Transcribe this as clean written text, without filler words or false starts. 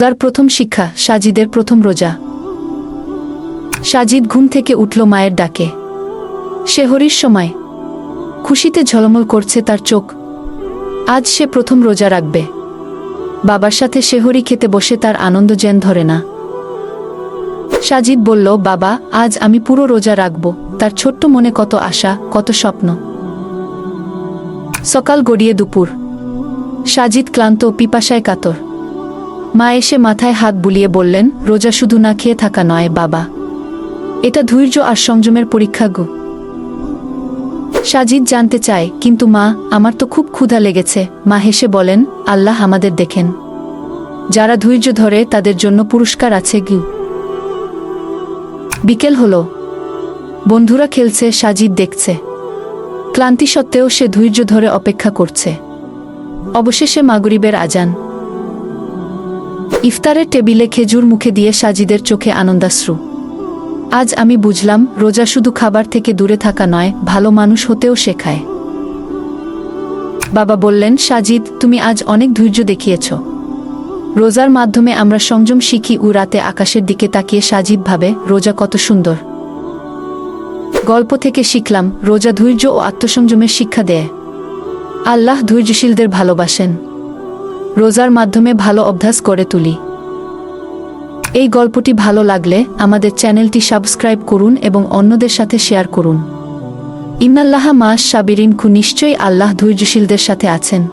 তার প্রথম শিক্ষা, সাজিদের প্রথম রোজা। সাজিদ ঘুম থেকে উঠল মায়ের ডাকে। সেহরির সময়। খুশিতে ঝলমল করছে তার চোখ। আজ সে প্রথম রোজা রাখবে। বাবার সাথে সেহরি খেতে বসে তার আনন্দ যেন ধরে না। সাজিদ বলল, বাবা, আজ আমি পুরো রোজা রাখব। তার ছোট্ট মনে কত আশা, কত স্বপ্ন। সকাল গড়িয়ে দুপুর। সাজিদ ক্লান্ত, পিপাসায় কাতর। মা এসে মাথায় হাত বুলিয়ে বললেন, রোজা শুধু না খেয়ে থাকা নয় বাবা, এটা ধৈর্য আর সংযমের পরীক্ষা গো। সাজিদ জানতে চায়, কিন্তু মা, আমার তো খুব ক্ষুধা লেগেছে। মা হেসে বলেন, আল্লাহ আমাদের দেখেন। যারা ধৈর্য ধরে তাদের জন্য পুরস্কার আছে গু। বিকেল হলো। বন্ধুরা খেলছে, সাজিদ দেখছে। ক্লান্তি সত্ত্বেও সে ধৈর্য ধরে অপেক্ষা করছে। অবশেষে মাগরিবের আজান। ইফতারের টেবিলে খেজুর মুখে দিয়ে সাজিদের চোখে আনন্দাশ্রু। আজ আমি বুঝলাম, রোজা শুধু খাবার থেকে দূরে থাকা নয়, ভালো মানুষ হতেও শেখায়। বাবা বললেন, সাজিদ, তুমি আজ অনেক ধৈর্য দেখিয়েছ। রোজার মাধ্যমে আমরা সংযম শিখি। রাতে আকাশের দিকে তাকিয়ে সাজিদ ভাবে, রোজা কত সুন্দর। গল্প থেকে শিখলাম, রোজা ধৈর্য ও আত্মসংযমের শিক্ষা দেয়। আল্লাহ ধৈর্যশীলদের ভালোবাসেন। রোজার মাধ্যমে ভালো অভ্যাস করে তুলি। এই গল্পটি ভালো লাগলে আমাদের চ্যানেলটি সাবস্ক্রাইব করুন এবং অন্যদের সাথে শেয়ার করুন। ইন্নাল্লাহা মা'আস সাবিরিন, নিশ্চয়ই আল্লাহ ধৈর্যশীলদের সাথে আছেন।